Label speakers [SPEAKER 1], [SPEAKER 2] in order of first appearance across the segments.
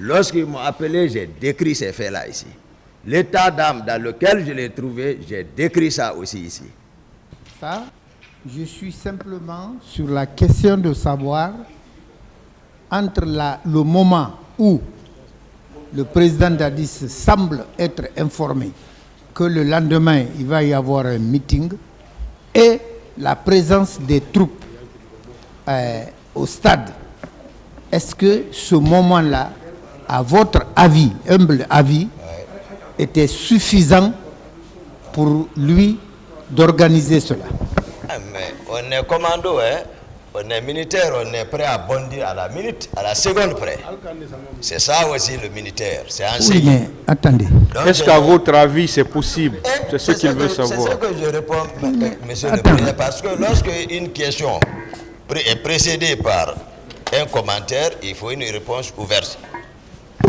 [SPEAKER 1] Lorsqu'ils m'ont appelé, j'ai décrit ces faits-là ici. L'état d'âme dans lequel je l'ai trouvé, j'ai décrit ça aussi ici.
[SPEAKER 2] Ça, je suis simplement sur la question de savoir, entre le moment où le président Dadis semble être informé que le lendemain, il va y avoir un meeting, et la présence des troupes au stade. Est-ce que ce moment-là, à votre avis, humble avis, était suffisant pour lui d'organiser cela?
[SPEAKER 1] Mais on est commando, hein? On est militaire, on est prêt à bondir à la minute, à la seconde près. C'est ça aussi le militaire, c'est enseigné.
[SPEAKER 2] Oui, mais attendez.
[SPEAKER 3] Est-ce qu'à votre avis c'est possible? C'est ce qu'il veut savoir.
[SPEAKER 1] C'est ce que je réponds, monsieur le Président, parce que lorsque une question est précédée par un commentaire, il faut une réponse ouverte.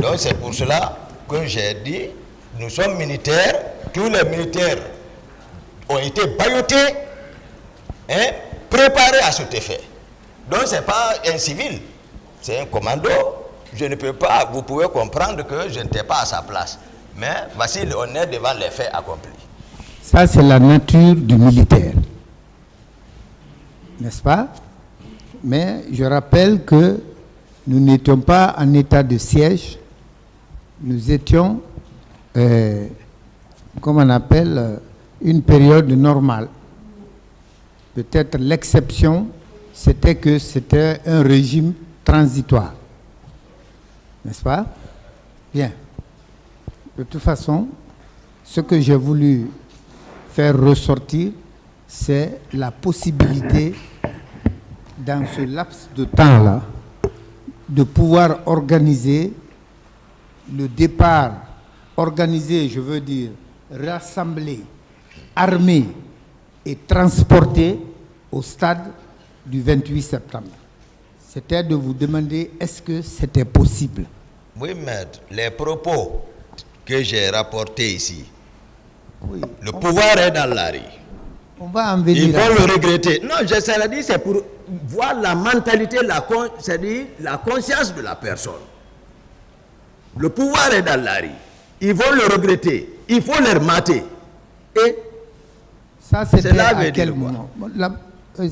[SPEAKER 1] Donc c'est pour cela que j'ai dit, nous sommes militaires, tous les militaires ont été bâillotés, hein, préparés à cet effet. Donc ce n'est pas un civil, c'est un commando. Je ne peux pas, vous pouvez comprendre que je n'étais pas à sa place. Mais voici, on est devant les faits accomplis.
[SPEAKER 2] Ça, c'est la nature du militaire. N'est-ce pas? Mais je rappelle que nous n'étions pas en état de siège. Nous étions, comme on appelle, une période normale. Peut-être l'exception, c'était que c'était un régime transitoire. N'est-ce pas? Bien. De toute façon, ce que j'ai voulu faire ressortir, c'est la possibilité, dans ce laps de temps-là, de pouvoir organiser le départ, organiser, je veux dire, rassembler, armer et transporter au stade du 28 septembre. C'était de vous demander, est-ce que c'était possible?
[SPEAKER 1] Oui, maître, les propos que j'ai rapportés ici,
[SPEAKER 2] Oui,
[SPEAKER 1] le pouvoir est dans la rue.
[SPEAKER 2] on va en venir.
[SPEAKER 1] Ils vont le regretter. Non, je sais dit, c'est pour voir la mentalité, c'est-à-dire la conscience de la personne. Le pouvoir est dans la rue. Ils vont le regretter. Il faut les mater. Et
[SPEAKER 2] ça, c'était à quel moment?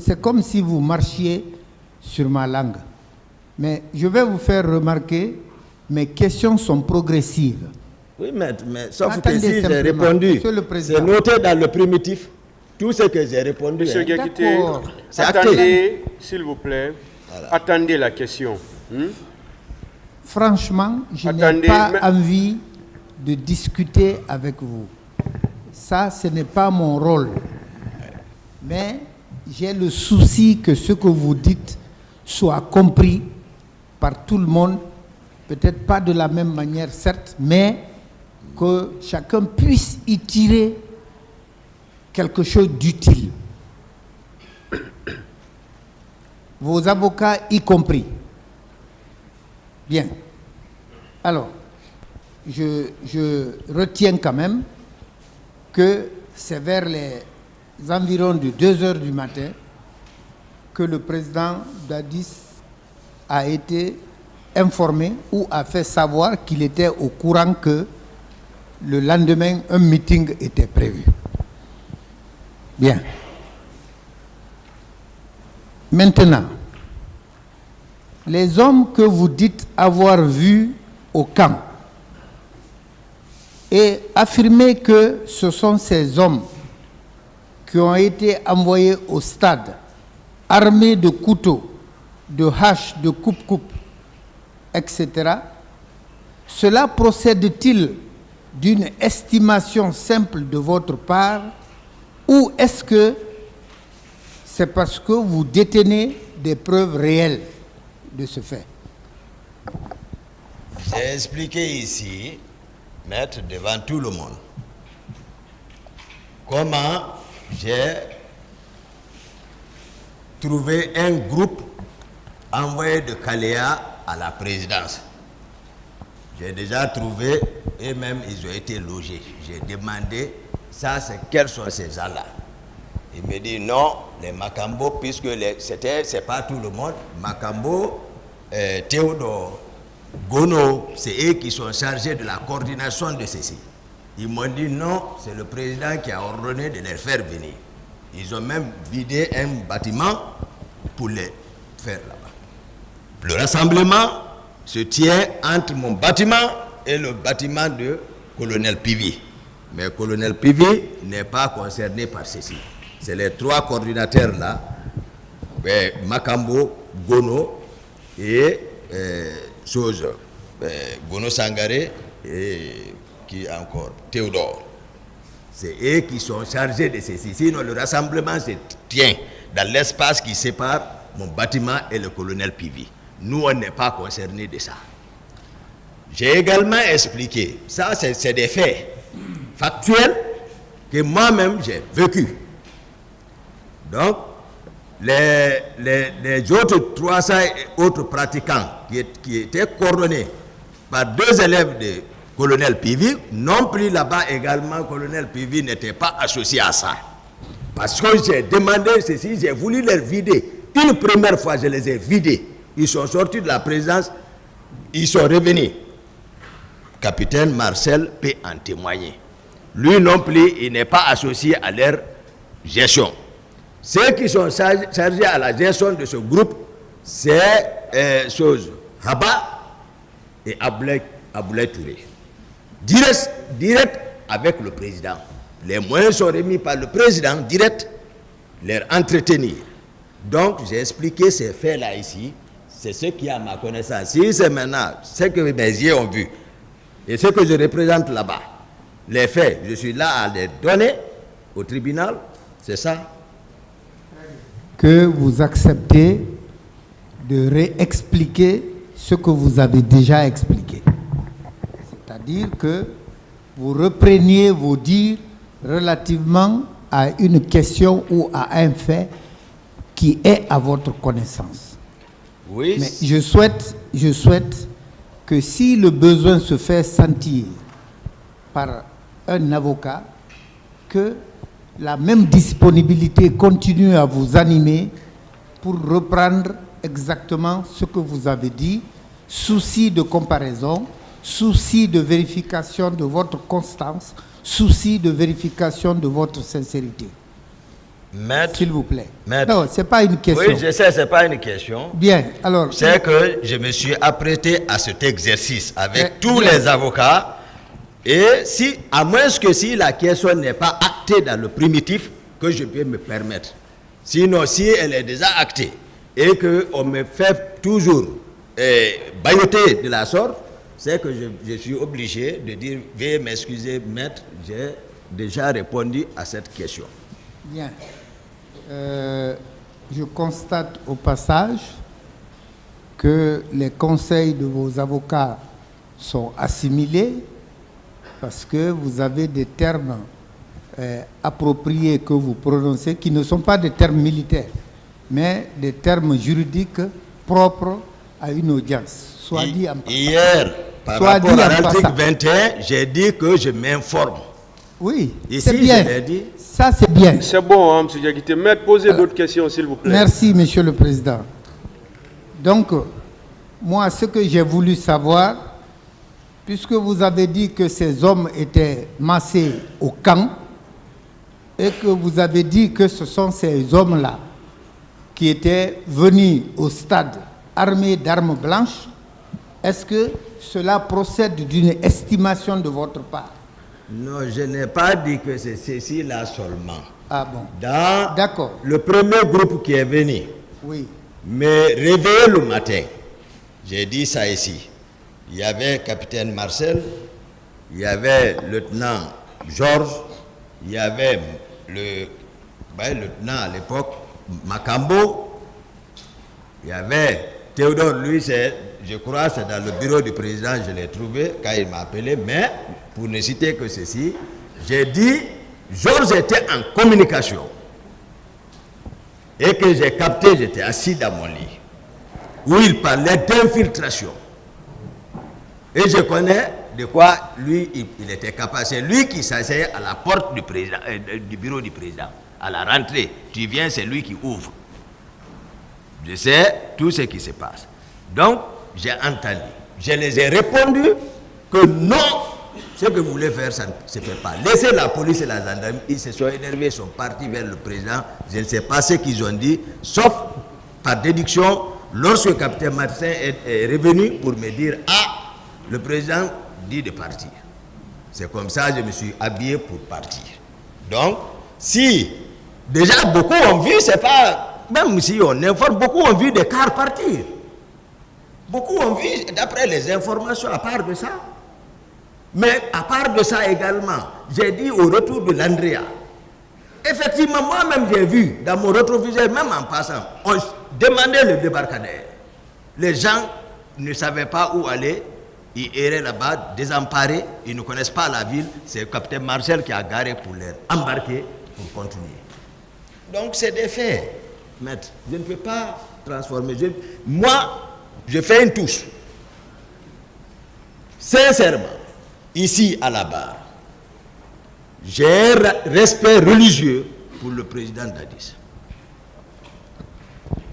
[SPEAKER 2] C'est comme si vous marchiez sur ma langue. Mais je vais vous faire remarquer, mes questions sont progressives.
[SPEAKER 1] oui, maître, mais sauf
[SPEAKER 2] Attendez
[SPEAKER 1] que si j'ai
[SPEAKER 2] simplement,
[SPEAKER 1] répondu,
[SPEAKER 2] Monsieur le Président.
[SPEAKER 1] c'est noté dans le primitif. Tout ce que j'ai répondu.
[SPEAKER 3] Monsieur Diakité,
[SPEAKER 2] D'accord.
[SPEAKER 1] C'est acté.
[SPEAKER 3] attendez, s'il vous plaît.
[SPEAKER 1] Voilà.
[SPEAKER 3] Attendez la question.
[SPEAKER 2] Franchement, je n'ai
[SPEAKER 3] Attendez,
[SPEAKER 2] pas
[SPEAKER 3] mais-
[SPEAKER 2] envie de discuter avec vous. Ça, ce n'est pas mon rôle. Mais j'ai le souci que ce que vous dites soit compris par tout le monde. Peut-être pas de la même manière, certes, mais que chacun puisse y tirer quelque chose d'utile. Vos avocats y compris. Bien. Alors, je retiens quand même que c'est vers les environs de 2 heures du matin que le président Dadis a été informé ou a fait savoir qu'il était au courant que le lendemain, un meeting était prévu. Bien. Maintenant, les hommes que vous dites avoir vus au camp et affirmer que ce sont ces hommes qui ont été envoyés au stade armés de couteaux, de haches, de coupe-coupe, etc. Cela procède-t-il d'une estimation simple de votre part ou est-ce que c'est parce que vous détenez des preuves réelles de ce fait?
[SPEAKER 1] J'ai expliqué ici, maître, devant tout le monde, comment j'ai trouvé un groupe envoyé de Kaléa à la présidence. J'ai déjà trouvé, et même ils ont été logés. J'ai demandé, ça c'est quels sont ces gens-là? Il me dit non, les Makambo, puisque c'est pas tout le monde, Makambo, Théodore, Gono, c'est eux qui sont chargés de la coordination de ceci. Ils m'ont dit non, c'est le président qui a ordonné de les faire venir. Ils ont même vidé un bâtiment pour les faire là-bas. Le rassemblement se tient entre mon bâtiment et le bâtiment de colonel Pivi. Mais colonel Pivi n'est pas concerné par ceci. C'est les trois coordinateurs là, Makambo, Gono et Gono Sangaré et qui encore Théodore. C'est eux qui sont chargés de ceci. Sinon, le rassemblement se tient dans l'espace qui sépare mon bâtiment et le colonel Pivi. Nous, on n'est pas concernés de ça. J'ai également expliqué, ça c'est des faits factuels que moi-même j'ai vécu. Donc, les autres 300 autres pratiquants qui étaient coordonnés par 2 élèves de colonel Pivi, non plus là-bas également, colonel Pivi n'était pas associé à ça. Parce que j'ai demandé ceci, j'ai voulu les vider. Une première fois, je les ai vidés. Ils sont sortis de la présidence, ils sont revenus. Capitaine Marcel peut en témoigner. Lui non plus, il n'est pas associé à leur gestion. Ceux qui sont chargés à la gestion de ce groupe, c'est Haba et Aboulaye Touré. Direct avec le président. Les moyens sont remis par le président, direct, les entretenir. Donc, j'ai expliqué ces faits-là ici. C'est ce qui est à ma connaissance. Si c'est maintenant ce que mes yeux ont vu et ce que je représente là-bas, les faits, je suis là à les donner au tribunal, c'est ça.
[SPEAKER 2] Que vous acceptez de réexpliquer ce que vous avez déjà expliqué. C'est-à-dire que vous repreniez vos dires relativement à une question ou à un fait qui est à votre connaissance.
[SPEAKER 1] Oui.
[SPEAKER 2] Mais je souhaite que si le besoin se fait sentir par un avocat, que la même disponibilité continue à vous animer pour reprendre exactement ce que vous avez dit, souci de comparaison, souci de vérification de votre constance, souci de vérification de votre sincérité.
[SPEAKER 1] Maître,
[SPEAKER 2] s'il vous plaît.
[SPEAKER 1] Maître.
[SPEAKER 2] Non, ce n'est pas une question.
[SPEAKER 1] Oui, je sais, ce n'est pas une question.
[SPEAKER 2] Bien, alors...
[SPEAKER 1] C'est que je me suis apprêté à cet exercice avec tous les avocats. Et si, à moins que si la question n'est pas actée dans le primitif, que je peux me permettre. Sinon, si elle est déjà actée et qu'on me fait toujours bailloter de la sorte, c'est que je suis obligé de dire, veuillez m'excuser, maître, j'ai déjà répondu à cette question.
[SPEAKER 2] Bien. Je constate au passage que les conseils de vos avocats sont assimilés parce que vous avez des termes appropriés que vous prononcez qui ne sont pas des termes militaires, mais des termes juridiques propres à une audience. Soit dit en passant.
[SPEAKER 1] Hier, par rapport à l'article 21, j'ai dit que je m'informe.
[SPEAKER 2] Oui,
[SPEAKER 1] c'est
[SPEAKER 2] bien.
[SPEAKER 1] Je l'ai dit.
[SPEAKER 2] Ça, c'est bien.
[SPEAKER 3] C'est bon, hein, M. Diakité. Maître, posez d'autres questions, s'il vous plaît.
[SPEAKER 2] Merci, Monsieur le Président. Donc, moi, ce que j'ai voulu savoir, puisque vous avez dit que ces hommes étaient massés au camp, et que vous avez dit que ce sont ces hommes-là qui étaient venus au stade armés d'armes blanches, est-ce que cela procède d'une estimation de votre part?
[SPEAKER 1] Non, je n'ai pas dit que c'est ceci-là seulement.
[SPEAKER 2] Ah bon?
[SPEAKER 1] D'accord. Le premier groupe qui est venu,
[SPEAKER 2] oui,
[SPEAKER 1] me réveillé le matin, j'ai dit ça ici. Il y avait capitaine Marcel, il y avait lieutenant Georges, il y avait le lieutenant à l'époque Makambo, il y avait Théodore, lui, je crois, c'est dans le bureau du président, je l'ai trouvé quand il m'a appelé, mais pour ne citer que ceci, j'ai dit, Georges était en communication et que j'ai capté, j'étais assis dans mon lit, où il parlait d'infiltration. Et je connais de quoi lui, il était capable. C'est lui qui s'asseyait à la porte du président, du bureau du président. À la rentrée, tu viens, c'est lui qui ouvre. Je sais tout ce qui se passe. Donc, j'ai entendu. Je les ai répondu que non, ce que vous voulez faire, ça ne se fait pas. Laissez la police et la gendarmerie, ils se sont énervés, ils sont partis vers le président. Je ne sais pas ce qu'ils ont dit, sauf par déduction, lorsque le capitaine Martin est revenu pour me dire « Ah, le président dit de partir ». C'est comme ça que je me suis habillé pour partir. Donc, si déjà beaucoup ont vu, c'est pas, même si on informe, beaucoup ont vu des cars partir. Beaucoup ont vu, d'après les informations, à part de ça. Mais à part de ça également, j'ai dit au retour de l'Andrea, effectivement, moi-même j'ai vu, dans mon rétroviseur, même en passant, on demandait le débarcadère. Les gens ne savaient pas où aller, ils erraient là-bas, désemparés, ils ne connaissent pas la ville, c'est le capitaine Marcel qui a garé pour les embarquer pour continuer. Donc c'est des faits, maître. Je ne peux pas transformer. Moi, je fais une touche. Sincèrement, ici à la barre, j'ai un respect religieux pour le président Dadis.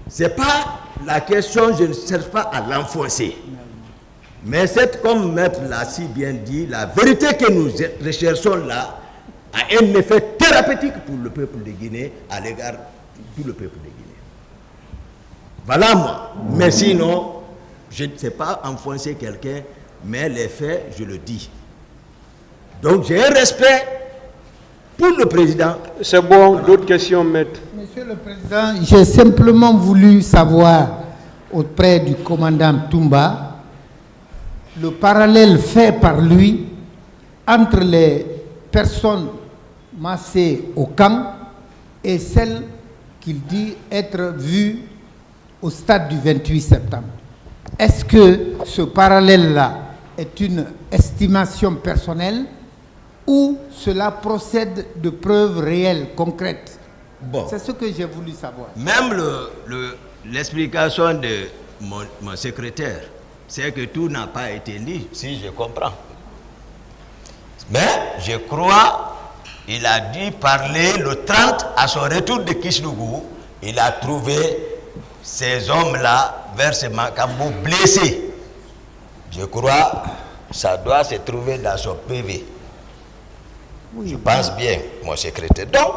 [SPEAKER 1] Ce n'est pas la question, je ne cherche pas à l'enfoncer. Mais c'est comme Maître l'a si bien dit, la vérité que nous recherchons là a un effet thérapeutique pour le peuple de Guinée à l'égard de tout le peuple de Guinée. Voilà moi. Mais sinon, je ne sais pas enfoncer quelqu'un, mais les faits, je le dis. Donc j'ai un respect pour le président.
[SPEAKER 3] C'est bon, d'autres questions, maître.
[SPEAKER 2] Monsieur le Président, j'ai simplement voulu savoir auprès du commandant Toumba le parallèle fait par lui entre les personnes massées au camp et celles qu'il dit être vues au stade du 28 septembre. Est-ce que ce parallèle-là est une estimation personnelle ou cela procède de preuves réelles, concrètes?
[SPEAKER 1] Bon.
[SPEAKER 2] C'est ce que j'ai voulu savoir.
[SPEAKER 1] Même l'explication de mon secrétaire, c'est que tout n'a pas été lu, si je comprends. Mais je crois il a dû parler le 30 à son retour de Kishnugou. Il a trouvé ces hommes-là vers ce Makambo blessés. Je crois que ça doit se trouver dans son PV. Oui, je pense bien, mon secrétaire. Donc,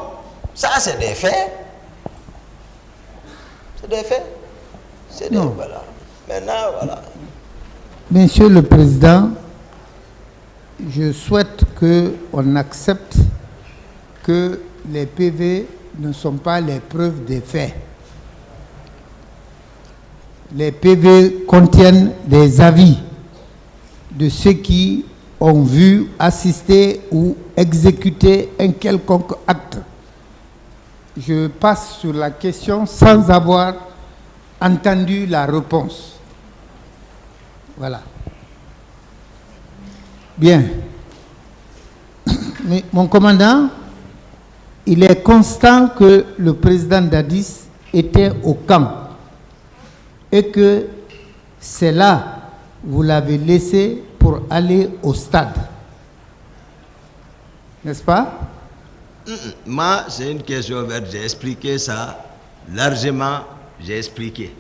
[SPEAKER 1] ça c'est des faits. C'est des faits. C'est des... Voilà. Maintenant, voilà.
[SPEAKER 2] Monsieur le Président, je souhaite qu'on accepte que les PV ne sont pas les preuves des faits. Les PV contiennent des avis de ceux qui ont vu, assisté ou exécuté un quelconque acte. Je passe sur la question sans avoir entendu la réponse. Voilà. Bien. Mais mon commandant, il est constant que le président Dadis était au camp et que c'est là, vous l'avez laissé pour aller au stade. N'est-ce pas?
[SPEAKER 1] Moi, c'est une question ouverte. J'ai expliqué ça largement, j'ai expliqué.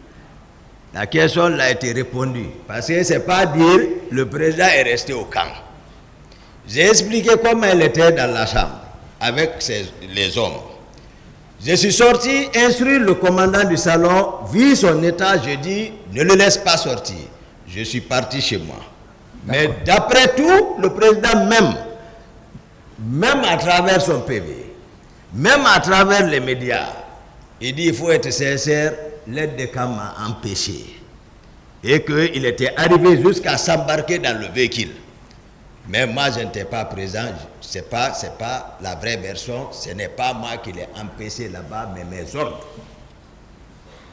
[SPEAKER 1] La question a été répondue. Parce que ce n'est pas dire le président est resté au camp. J'ai expliqué comment elle était dans la chambre avec les hommes. Je suis sorti, instruire le commandant du salon, vu son état, je dis, ne le laisse pas sortir. Je suis parti chez moi. Mais d'après tout, le président même à travers son PV, même à travers les médias, il dit il faut être sincère, l'aide de camp m'a empêché. Et qu'il était arrivé jusqu'à s'embarquer dans le véhicule. Mais moi, je n'étais pas présent. C'est pas la vraie version. Ce n'est pas moi qui l'ai empêché là-bas, mais mes ordres.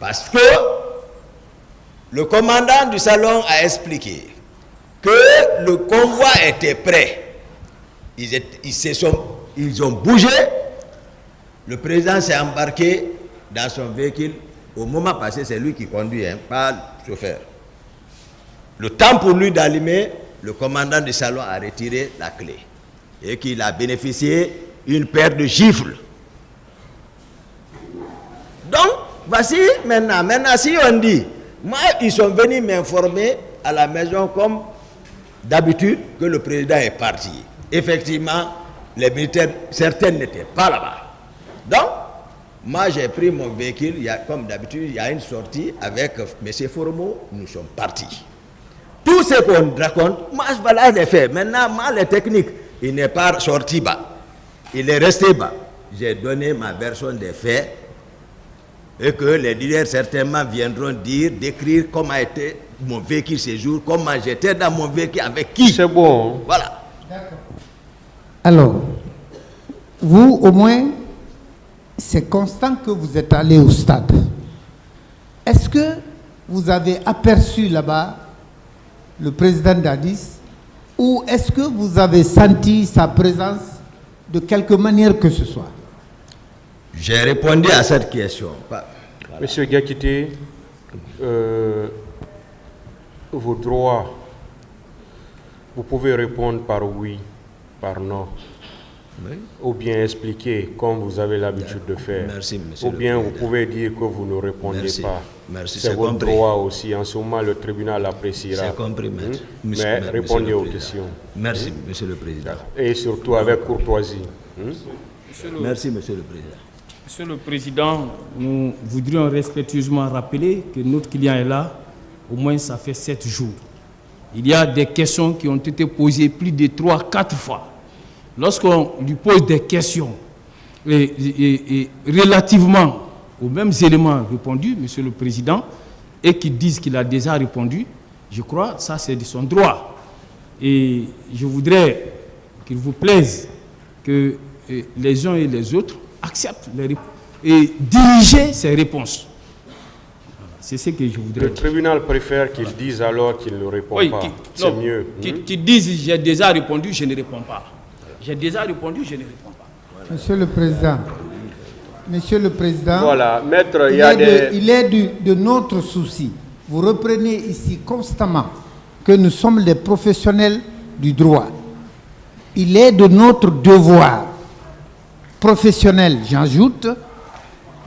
[SPEAKER 1] Parce que le commandant du salon a expliqué que le convoi était prêt. Ils ont bougé. Le président s'est embarqué dans son véhicule. Au moment passé, c'est lui qui conduit, hein, pas le chauffeur. Le temps pour lui d'allumer, le commandant du salon a retiré la clé. Et qu'il a bénéficié d'une paire de gifles. Donc, voici maintenant. Maintenant, si on dit, moi, ils sont venus m'informer à la maison comme d'habitude que le président est parti. Effectivement, les militaires, certains n'étaient pas là-bas. Donc, moi j'ai pris mon véhicule, comme d'habitude, il y a une sortie avec M. Foromo, nous sommes partis. Tout ce qu'on raconte, moi voilà les faits. Maintenant, moi les techniques, il n'est pas sorti bas, il est resté bas. J'ai donné ma version des faits et que les leaders certainement viendront décrire comment était mon véhicule ces jours, comment j'étais dans mon véhicule, avec qui.
[SPEAKER 3] C'est bon.
[SPEAKER 1] Voilà.
[SPEAKER 2] D'accord. Alors, vous au moins, c'est constant que vous êtes allé au stade. Est-ce que vous avez aperçu là-bas le président Dadis ou est-ce que vous avez senti sa présence de quelque manière que ce soit?
[SPEAKER 1] J'ai répondu à cette question. Voilà.
[SPEAKER 3] Monsieur Gakité, vos droits, vous pouvez répondre par oui, par non, oui, ou bien expliquer comme vous avez l'habitude de faire.
[SPEAKER 1] Merci, monsieur.
[SPEAKER 3] Ou bien vous pouvez dire que vous ne répondez pas.
[SPEAKER 1] Merci,
[SPEAKER 3] c'est votre droit aussi. En ce moment, le tribunal appréciera.
[SPEAKER 1] C'est compris, maître.
[SPEAKER 3] Mais répondez aux questions.
[SPEAKER 1] Merci, monsieur le président.
[SPEAKER 3] Et surtout avec courtoisie.
[SPEAKER 1] Merci, monsieur le président.
[SPEAKER 4] Monsieur le Président, nous voudrions respectueusement rappeler que notre client est là, au moins ça fait 7 jours. Il y a des questions qui ont été posées plus de 3-4 fois. Lorsqu'on lui pose des questions et relativement aux mêmes éléments répondus, Monsieur le Président, et qui disent qu'il a déjà répondu, je crois que ça c'est de son droit. Et je voudrais qu'il vous plaise que les uns et les autres acceptent les réponses et diriger ces réponses. C'est ce que je voudrais dire.
[SPEAKER 3] Le tribunal préfère qu'ils disent alors qu'ils ne répondent pas. C'est mieux.
[SPEAKER 4] Qu'ils disent j'ai déjà répondu, je ne réponds pas. J'ai déjà répondu, je ne réponds pas.
[SPEAKER 2] Monsieur le Président,
[SPEAKER 3] voilà, maître,
[SPEAKER 2] il est de notre souci. Vous reprenez ici constamment que nous sommes les professionnels du droit. Il est de notre devoir professionnel, j'ajoute,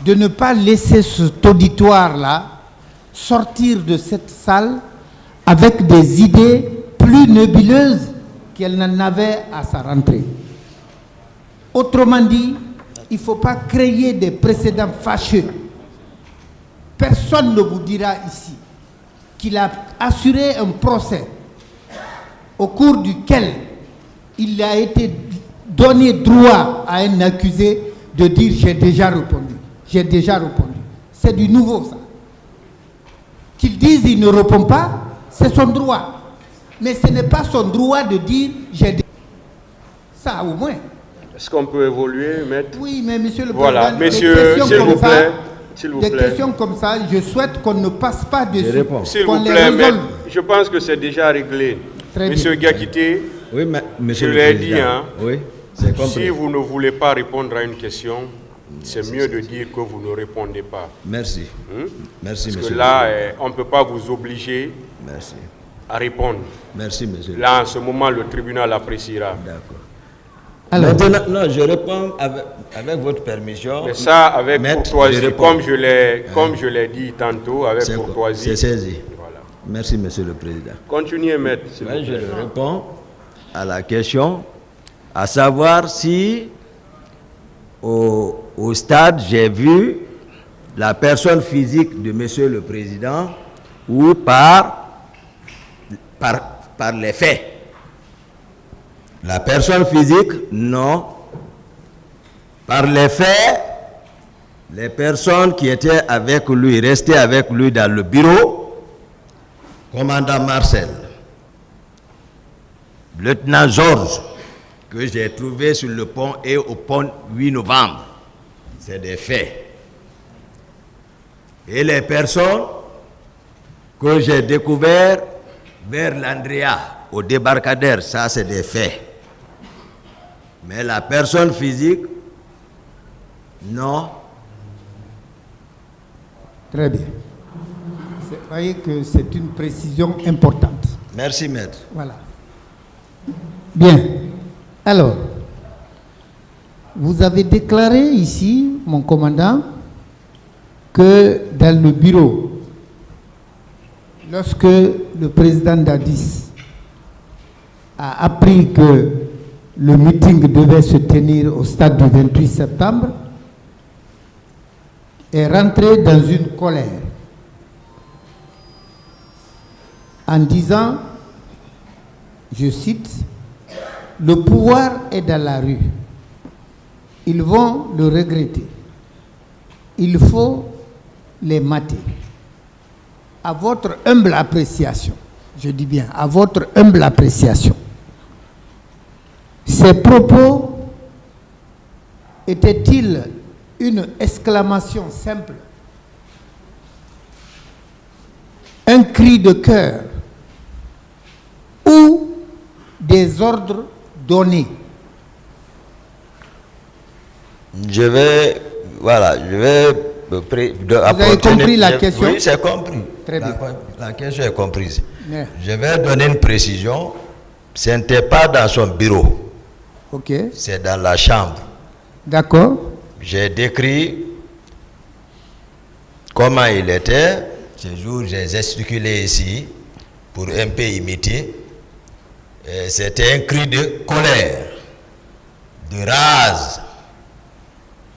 [SPEAKER 2] de ne pas laisser cet auditoire-là sortir de cette salle avec des idées plus nébuleuses qu'elle n'en avait à sa rentrée. Autrement dit, il ne faut pas créer des précédents fâcheux. Personne ne vous dira ici qu'il a assuré un procès au cours duquel il a été donné droit à un accusé de dire j'ai déjà répondu. J'ai déjà répondu. C'est du nouveau ça. Qu'il dise il ne répond pas, c'est son droit. Mais ce n'est pas son droit de dire j'ai déjà. Ça au moins.
[SPEAKER 3] Est-ce qu'on peut évoluer, maître?
[SPEAKER 2] Oui, mais monsieur le
[SPEAKER 3] voilà,
[SPEAKER 2] président,
[SPEAKER 3] messieurs, s'il vous plaît.
[SPEAKER 2] Des questions comme ça, je souhaite qu'on ne passe pas dessus.
[SPEAKER 3] S'il vous plaît, maître, je pense que c'est déjà réglé.
[SPEAKER 2] Très
[SPEAKER 3] monsieur
[SPEAKER 2] bien.
[SPEAKER 3] Gakité,
[SPEAKER 1] oui, monsieur
[SPEAKER 3] je
[SPEAKER 1] le
[SPEAKER 3] l'ai
[SPEAKER 1] président.
[SPEAKER 3] dit, hein,
[SPEAKER 1] oui,
[SPEAKER 3] si vous ne voulez pas répondre à une question, c'est mieux de dire que vous ne répondez pas.
[SPEAKER 1] Merci. Merci,
[SPEAKER 3] Parce
[SPEAKER 1] monsieur.
[SPEAKER 3] que là, on ne peut pas vous obliger à répondre.
[SPEAKER 1] Merci, monsieur.
[SPEAKER 3] Là, en ce moment, le tribunal appréciera.
[SPEAKER 1] D'accord.
[SPEAKER 2] Alors,
[SPEAKER 1] maintenant, non, je réponds avec votre permission.
[SPEAKER 3] Mais ça, avec
[SPEAKER 1] maître,
[SPEAKER 3] courtoisie, comme je l'ai dit tantôt, avec courtoisie.
[SPEAKER 1] C'est saisi.
[SPEAKER 3] Voilà.
[SPEAKER 1] Merci, monsieur le président.
[SPEAKER 3] Continuez, maître.
[SPEAKER 1] Moi, je réponds à la question, à savoir si au stade, j'ai vu la personne physique de monsieur le président ou par les faits. La personne physique, non. Par les faits, les personnes qui étaient avec lui, restées avec lui dans le bureau, commandant Marcel, lieutenant Georges, que j'ai trouvé sur le pont et au pont 8 novembre. C'est des faits. Et les personnes que j'ai découvertes vers l'Andrea, au débarcadère, ça c'est des faits. Mais la personne physique, non.
[SPEAKER 2] très bien. Vous voyez que c'est une précision importante.
[SPEAKER 1] Merci, maître.
[SPEAKER 2] Voilà. Bien. Alors, vous avez déclaré ici, mon commandant, que dans le bureau, lorsque le président Dadis a appris que le meeting devait se tenir au stade du 28 septembre, est rentré dans une colère en disant, je cite, « Le pouvoir est dans la rue. Ils vont le regretter. Il faut les mater. » À votre humble appréciation, je dis bien, à votre humble appréciation, ces propos étaient-ils une exclamation simple, un cri de cœur ou des ordres donnés?
[SPEAKER 1] Je vais
[SPEAKER 2] Vous avez compris la question?
[SPEAKER 1] Oui, j'ai compris.
[SPEAKER 2] Très bien.
[SPEAKER 1] La question est comprise.
[SPEAKER 2] Yeah.
[SPEAKER 1] Je vais donner une précision. Ce n'était pas dans son bureau.
[SPEAKER 2] Ok.
[SPEAKER 1] C'est dans la chambre.
[SPEAKER 2] D'accord.
[SPEAKER 1] J'ai décrit comment il était. Ce jour, j'ai gesticulé ici pour un peu imiter. C'était un cri de colère, de rage.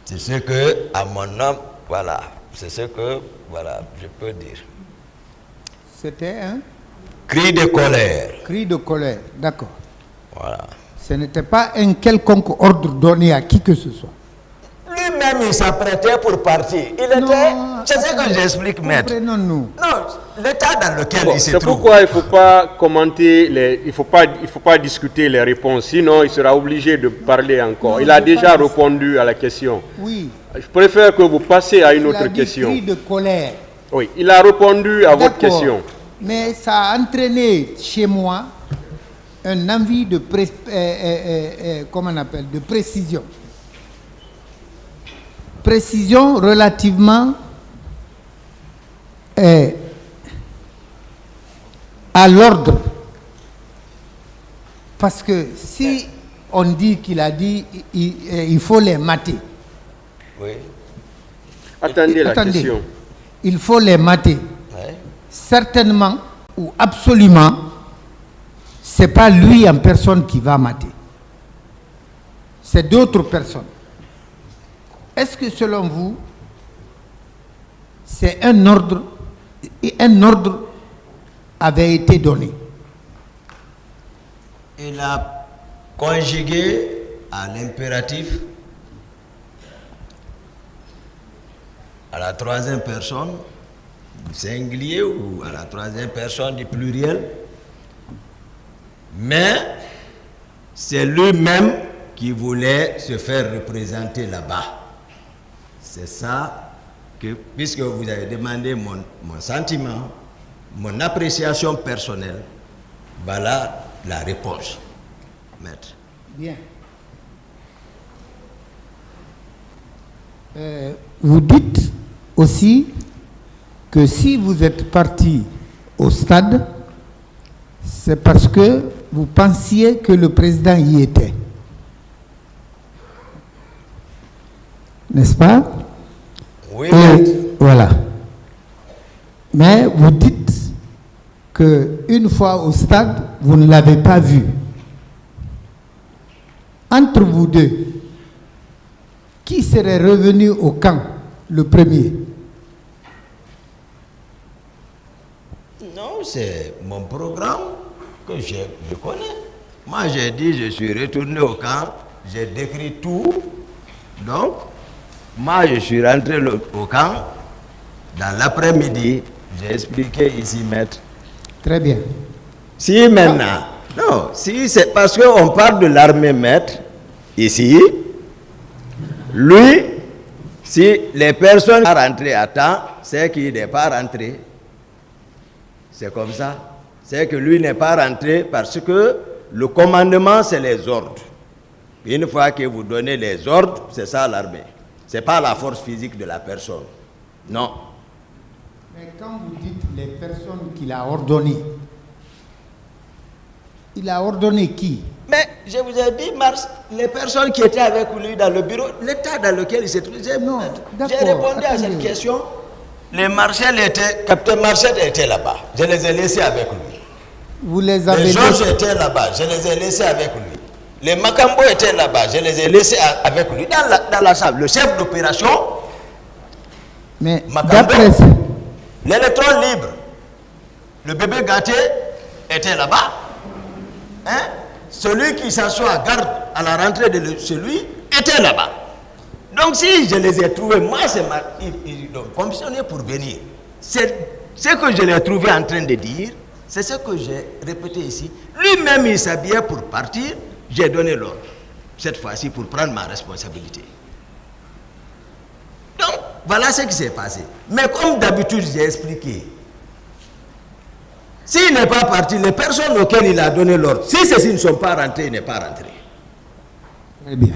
[SPEAKER 1] C'est ce que, à mon nom, voilà, c'est ce que, voilà, je peux dire.
[SPEAKER 2] C'était un
[SPEAKER 1] Cri de colère.
[SPEAKER 2] cri de colère. D'accord.
[SPEAKER 1] Voilà.
[SPEAKER 2] Ce n'était pas un quelconque ordre donné à qui que ce soit.
[SPEAKER 1] Lui-même, il s'apprêtait pour partir. C'est ce que j'explique, maître.
[SPEAKER 2] Comprenons-nous.
[SPEAKER 1] Non, l'état dans lequel il se
[SPEAKER 3] C'est
[SPEAKER 1] trouve.
[SPEAKER 3] pourquoi il ne faut pas commenter, il faut pas discuter les réponses, sinon il sera obligé de parler encore.
[SPEAKER 2] Non,
[SPEAKER 3] Il a
[SPEAKER 2] je
[SPEAKER 3] déjà
[SPEAKER 2] parle.
[SPEAKER 3] répondu à la question.
[SPEAKER 2] Oui.
[SPEAKER 3] Je préfère que vous passiez à une
[SPEAKER 2] Il
[SPEAKER 3] autre
[SPEAKER 2] a dit
[SPEAKER 3] question.
[SPEAKER 2] cri de colère.
[SPEAKER 3] Oui, il a répondu à votre
[SPEAKER 2] D'accord.
[SPEAKER 3] question.
[SPEAKER 2] Mais ça a entraîné chez moi un envie de, comment on appelle, de précision. Précision relativement à l'ordre. Parce que si on dit qu'il a dit il faut les mater.
[SPEAKER 1] Oui.
[SPEAKER 3] Attendez la
[SPEAKER 2] Attendez.
[SPEAKER 3] question.
[SPEAKER 2] Il faut les mater.
[SPEAKER 1] Ouais.
[SPEAKER 2] Certainement ou absolument, ce n'est pas lui en personne qui va mater. C'est d'autres personnes. Est-ce que selon vous, c'est un ordre avait été donné?
[SPEAKER 1] Il a conjugué à l'impératif, à la troisième personne du singulier ou à la troisième personne du pluriel, mais c'est lui-même qui voulait se faire représenter là-bas. C'est ça que, puisque vous avez demandé mon sentiment, mon appréciation personnelle, voilà la réponse, maître.
[SPEAKER 2] Bien. Vous dites aussi que si vous êtes parti au stade, c'est parce que vous pensiez que le président y était. N'est-ce pas?
[SPEAKER 1] Oui,
[SPEAKER 2] Et
[SPEAKER 1] maître.
[SPEAKER 2] voilà. Mais vous dites qu'une fois au stade, vous ne l'avez pas vu. Entre vous deux, qui serait revenu au camp le premier?
[SPEAKER 1] Non, c'est mon programme que je connais. Moi, j'ai dit, je suis retourné au camp, j'ai décrit tout. Donc, moi, je suis rentré au camp. Dans l'après-midi, j'ai expliqué ici, maître.
[SPEAKER 2] Très bien.
[SPEAKER 1] Si maintenant, non, si c'est parce qu'on parle de l'armée, maître, ici, lui, si les personnes sont rentrées à temps, c'est qu'il n'est pas rentré. C'est comme ça. C'est que lui n'est pas rentré parce que le commandement, c'est les ordres. Une fois que vous donnez les ordres, c'est ça l'armée. Ce n'est pas la force physique de la personne. Non.
[SPEAKER 2] Mais quand vous dites les personnes qu'il a ordonnées, il a ordonné qui?
[SPEAKER 1] Mais je vous ai dit, Mars, les personnes qui étaient avec lui dans le bureau, l'état dans lequel il se trouvait.
[SPEAKER 2] Non,
[SPEAKER 1] j'ai
[SPEAKER 2] d'accord,
[SPEAKER 1] répondu à cette
[SPEAKER 2] attendez.
[SPEAKER 1] question. Les Marcel étaient, capitaine Marcel était là-bas. Je les ai laissés avec lui.
[SPEAKER 2] Vous les avez
[SPEAKER 1] Les Georges étaient là-bas, je les ai laissés avec lui. Les Makambo étaient là-bas, je les ai laissés avec lui. Dans la salle, le chef d'opération,
[SPEAKER 2] Mais
[SPEAKER 1] Makambo,
[SPEAKER 2] d'après
[SPEAKER 1] l'électron libre, le bébé gâté était là-bas. Hein? Celui qui s'assoit garde à la rentrée de celui était là-bas. Donc si je les ai trouvés, moi c'est ils ont commissionné pour venir. C'est ce que je l'ai trouvé en train de dire, c'est ce que j'ai répété ici. Lui-même il s'habillait pour partir, j'ai donné l'ordre. Cette fois-ci pour prendre ma responsabilité. Donc voilà ce qui s'est passé. Mais comme d'habitude j'ai expliqué, s'il n'est pas parti, les personnes auxquelles il a donné l'ordre, si ceux-ci ne sont pas rentrés, il n'est pas rentré.
[SPEAKER 2] Très bien.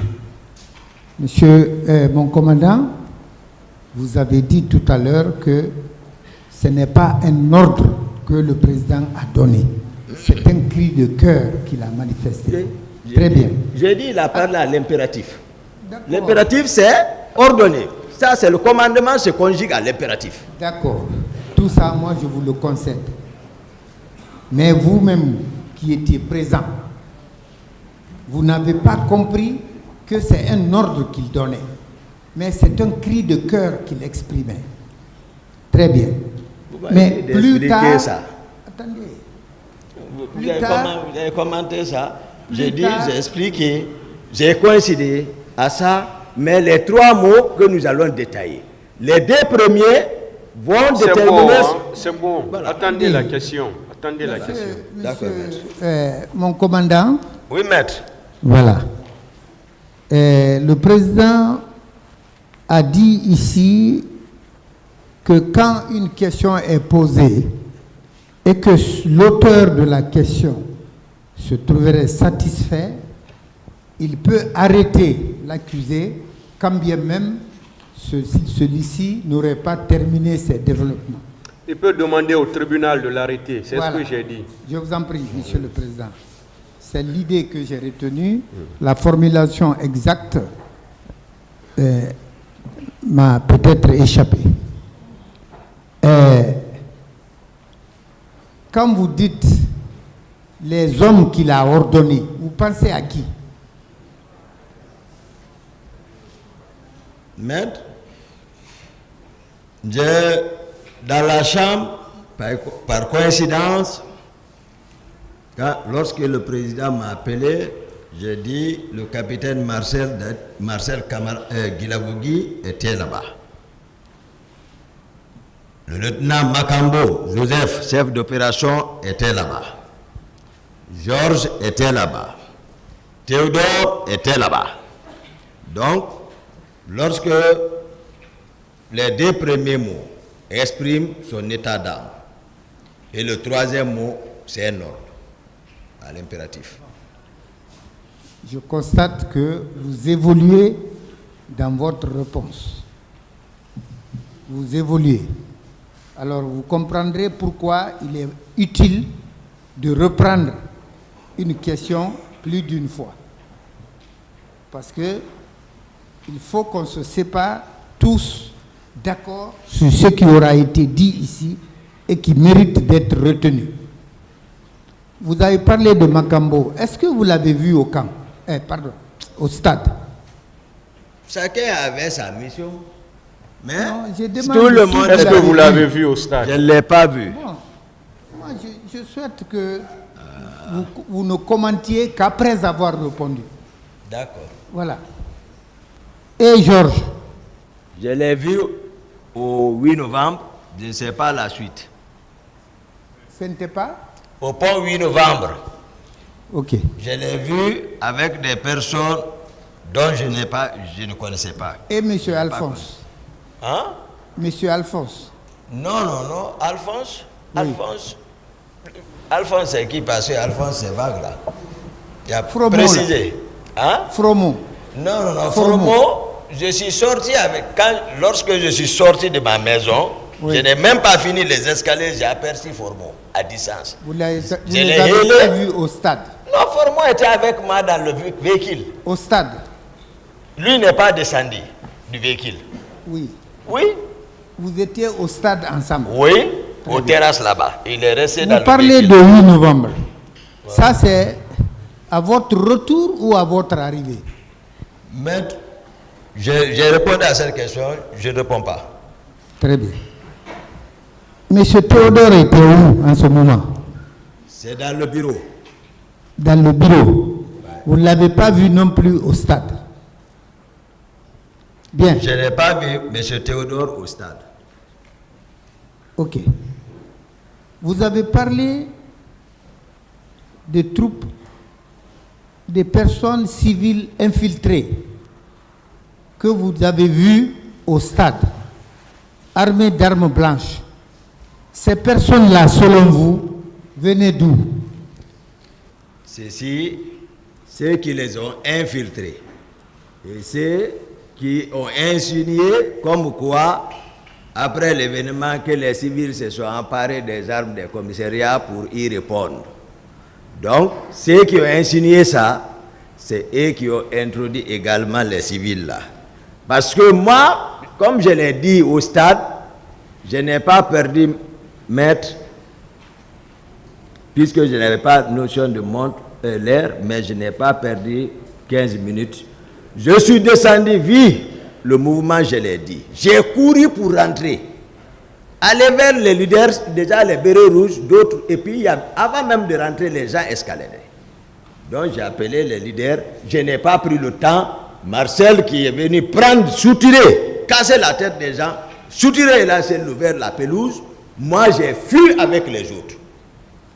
[SPEAKER 2] Monsieur mon commandant, vous avez dit tout à l'heure que ce n'est pas un ordre que le président a donné. C'est un cri de cœur qu'il a manifesté. Très bien.
[SPEAKER 1] J'ai dit, il a parlé à l'impératif.
[SPEAKER 2] D'accord.
[SPEAKER 1] L'impératif, c'est ordonner. Ça, c'est le commandement, se conjugue à l'impératif.
[SPEAKER 2] D'accord. Tout ça, moi, je vous le concède. Mais vous-même qui étiez présent, vous n'avez pas compris que c'est un ordre qu'il donnait. Mais c'est un cri de cœur qu'il exprimait. Très bien. Mais plus tard...
[SPEAKER 1] Ça.
[SPEAKER 2] Attendez.
[SPEAKER 1] Vous avez commenté ça. J'ai dit, j'ai expliqué, j'ai coïncidé à ça, mais les trois mots que nous allons détailler. Les deux premiers vont déterminer...
[SPEAKER 3] C'est bon. Voilà. Attendez la question. Attendez la question.
[SPEAKER 1] D'accord,
[SPEAKER 2] mon commandant.
[SPEAKER 1] Oui, maître.
[SPEAKER 2] Voilà. Le président a dit ici que quand une question est posée et que l'auteur de la question se trouverait satisfait, il peut arrêter l'accusé quand bien même celui-ci n'aurait pas terminé ses développements.
[SPEAKER 3] Il peut demander au tribunal de l'arrêter, c'est
[SPEAKER 2] voilà.
[SPEAKER 3] Ce que j'ai dit.
[SPEAKER 2] Je vous en prie, Monsieur le Président. C'est l'idée que j'ai retenue. La formulation exacte m'a peut-être échappé. Quand vous dites les hommes qu'il a ordonnés, vous pensez à qui?
[SPEAKER 1] Maître, dans la chambre, par coïncidence, lorsque le président m'a appelé, j'ai dit le capitaine Marcel Guilavogui était là-bas. Le lieutenant Makambo, Joseph, chef d'opération, était là-bas. Georges était là-bas. Théodore était là-bas. Donc, lorsque les deux premiers mots expriment son état d'âme, et le troisième mot, c'est un ordre à l'impératif.
[SPEAKER 2] Je constate que vous évoluez dans votre réponse. Vous évoluez. Alors vous comprendrez pourquoi il est utile de reprendre une question plus d'une fois. Parce que il faut qu'on se sépare tous d'accord sur ce qui aura été dit ici et qui mérite d'être retenu. Vous avez parlé de Makambo. Est-ce que vous l'avez vu au camp? Au stade?
[SPEAKER 1] Chacun avait sa mission. Mais
[SPEAKER 2] non,
[SPEAKER 1] tout le monde...
[SPEAKER 3] Est-ce que vous l'avez vu au stade?
[SPEAKER 1] Je ne l'ai pas vu.
[SPEAKER 2] Bon, moi, je souhaite que vous ne commentiez qu'après avoir répondu.
[SPEAKER 1] D'accord.
[SPEAKER 2] Voilà. Et Georges?
[SPEAKER 1] Je l'ai vu au 8 novembre, je ne sais pas la suite.
[SPEAKER 2] Ce n'était pas?
[SPEAKER 1] Au pont 8 novembre.
[SPEAKER 2] Ok.
[SPEAKER 1] Je l'ai vu avec des personnes dont je ne connaissais pas.
[SPEAKER 2] Et M. Alphonse?
[SPEAKER 1] Hein?
[SPEAKER 2] M. Alphonse?
[SPEAKER 1] Non. Alphonse?
[SPEAKER 2] Oui.
[SPEAKER 1] Alphonse, c'est qui? Parce que Alphonse, c'est vague là. Il a
[SPEAKER 2] Fromo,
[SPEAKER 1] précisé. Hein?
[SPEAKER 2] Fromo?
[SPEAKER 1] Non. Fromo, je suis sorti lorsque je suis sorti de ma maison,
[SPEAKER 2] oui.
[SPEAKER 1] Je n'ai même pas fini les escaliers, j'ai aperçu Fromo à distance.
[SPEAKER 2] Vous les avez pas vus au stade?
[SPEAKER 1] Non, Fromo était avec moi dans le véhicule.
[SPEAKER 2] Au stade?
[SPEAKER 1] Lui n'est pas descendu du véhicule.
[SPEAKER 2] Oui.
[SPEAKER 1] Oui.
[SPEAKER 2] Vous étiez au stade ensemble?
[SPEAKER 1] Oui, aux terrasses là-bas. Il est resté dans le
[SPEAKER 2] Vous parlez
[SPEAKER 1] véhicule.
[SPEAKER 2] de 8 novembre. Ça, c'est à votre retour ou à votre arrivée?
[SPEAKER 1] Maître, j'ai répondu à cette question, je ne réponds pas.
[SPEAKER 2] Très bien. Monsieur Théodore était où en ce moment?
[SPEAKER 1] C'est dans le bureau.
[SPEAKER 2] Dans le bureau. Vous ne l'avez pas vu non plus au stade? Bien.
[SPEAKER 1] Je n'ai pas vu M. Théodore au stade.
[SPEAKER 2] Ok. Vous avez parlé des troupes, des personnes civiles infiltrées que vous avez vues au stade, armées d'armes blanches. Ces personnes-là, selon vous, venaient d'où?
[SPEAKER 1] Ceux qui les ont infiltrés. Et ceux qui ont insinué comme quoi, après l'événement, que les civils se sont emparés des armes des commissariats pour y répondre. Donc, ceux qui ont insinué ça, c'est eux qui ont introduit également les civils là. Parce que moi, comme je l'ai dit au stade, je n'ai pas perdu maître, puisque je n'avais pas de notion de montre, l'air, mais je n'ai pas perdu 15 minutes. Je suis descendu, vu le mouvement, je l'ai dit. J'ai couru pour rentrer. Aller vers les leaders, déjà les bérets rouges, d'autres, et puis avant même de rentrer, les gens escaladaient. Donc j'ai appelé les leaders, je n'ai pas pris le temps. Marcel qui est venu prendre, soutirer, casser la tête des gens, soutirer et lancer vers la pelouse. Moi j'ai fui avec les autres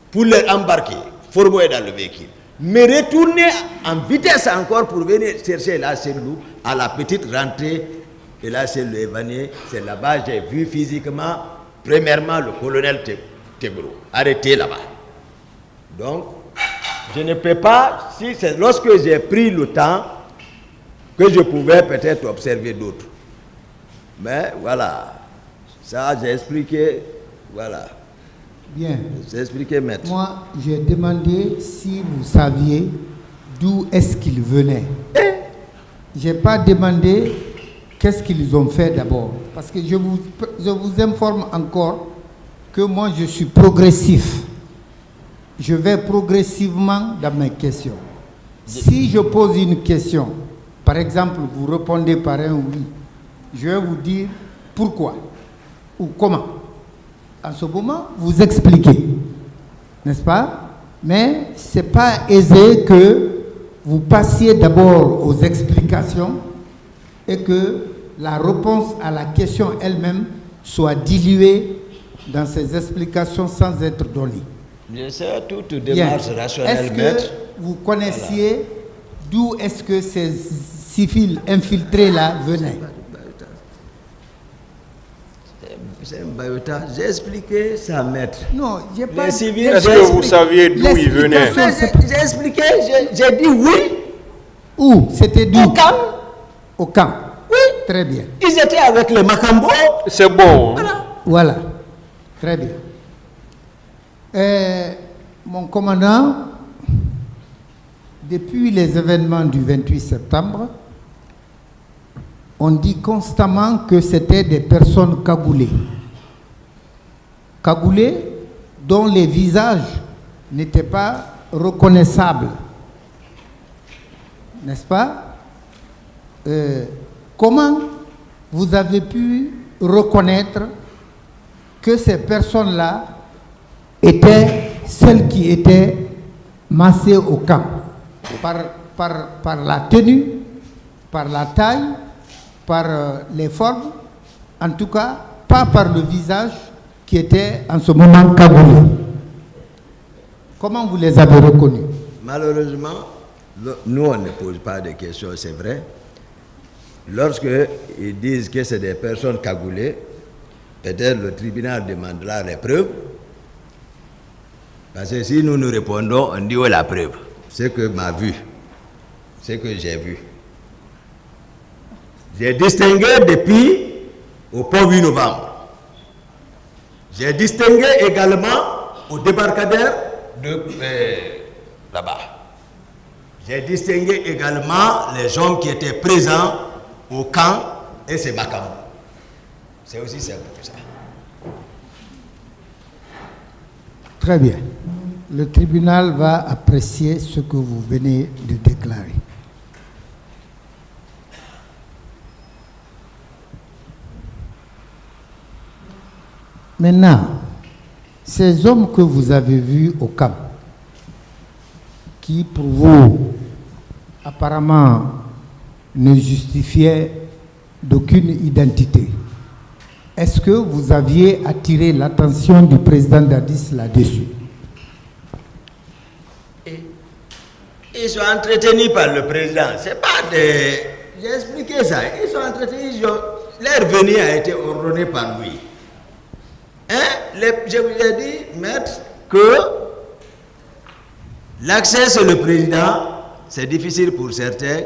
[SPEAKER 1] pour les embarquer, former dans le véhicule. Me retourner en vitesse encore pour venir chercher la cellule à la petite rentrée. Et là, c'est le Évanier. C'est là-bas j'ai vu physiquement, premièrement, le colonel Tebro, arrêté là-bas. Donc, je ne peux pas, si c'est lorsque j'ai pris le temps, que je pouvais peut-être observer d'autres. Mais voilà, ça j'ai expliqué, voilà.
[SPEAKER 2] Bien.
[SPEAKER 1] J'ai expliqué, maître.
[SPEAKER 2] Moi, j'ai demandé si vous saviez d'où est-ce qu'ils venaient. Je n'ai pas demandé qu'est-ce qu'ils ont fait d'abord. Parce que je vous informe encore que moi, je suis progressif. Je vais progressivement dans mes questions. Si je pose une question, par exemple, vous répondez par un oui, je vais vous dire pourquoi ou comment. En ce moment, vous expliquez, n'est-ce pas? Mais ce n'est pas aisé que vous passiez d'abord aux explications et que la réponse à la question elle-même soit diluée dans ces explications sans être donnée.
[SPEAKER 1] Je sais toute démarche rationnelle, maître.
[SPEAKER 2] Est-ce que vous connaissiez d'où est-ce que ces civils infiltrés-là venaient?
[SPEAKER 1] C'est un bayota. J'ai expliqué ça, maître.
[SPEAKER 2] Non, j'ai pas...
[SPEAKER 1] Les civils,
[SPEAKER 3] Est-ce que vous saviez d'où ils venaient?
[SPEAKER 1] J'ai expliqué, j'ai dit oui.
[SPEAKER 2] Où? C'était d'où?
[SPEAKER 1] Au camp.
[SPEAKER 2] Au camp.
[SPEAKER 1] Oui.
[SPEAKER 2] Très bien.
[SPEAKER 1] Ils étaient avec les Macambo.
[SPEAKER 3] C'est bon. Hein?
[SPEAKER 1] Voilà.
[SPEAKER 2] Voilà. Très bien. Mon commandant, depuis les événements du 28 septembre, on dit constamment que c'était des personnes cagoulées. Cagoulées dont les visages n'étaient pas reconnaissables. N'est-ce pas? Comment vous avez pu reconnaître que ces personnes-là étaient celles qui étaient massées au camp? Par la tenue, par la taille, par les formes, en tout cas, pas par le visage qui était en ce moment cagoulé. Comment vous les avez reconnus?
[SPEAKER 1] Malheureusement, nous on ne pose pas de questions, c'est vrai. Lorsque ils disent que c'est des personnes cagoulées, peut-être le tribunal demandera les preuves. Parce que si nous nous répondons, on dit où est la preuve? C'est que m'a vu, c'est que j'ai vu. J'ai distingué depuis au pont 8 novembre. J'ai distingué également au débarcadère de là-bas. J'ai distingué également les hommes qui étaient présents au camp et c'est Macambo. C'est aussi simple que ça.
[SPEAKER 2] Très bien. Le tribunal va apprécier ce que vous venez de déclarer. Maintenant, ces hommes que vous avez vus au camp, qui pour vous apparemment ne justifiaient d'aucune identité, est-ce que vous aviez attiré l'attention du président Dadis là-dessus?
[SPEAKER 1] Ils sont entretenus par le président. C'est pas des... J'ai expliqué ça. Ils sont entretenus. Leur venue a été ordonnée par lui. Je vous ai dit, maître, que l'accès sur le président, c'est difficile pour certains,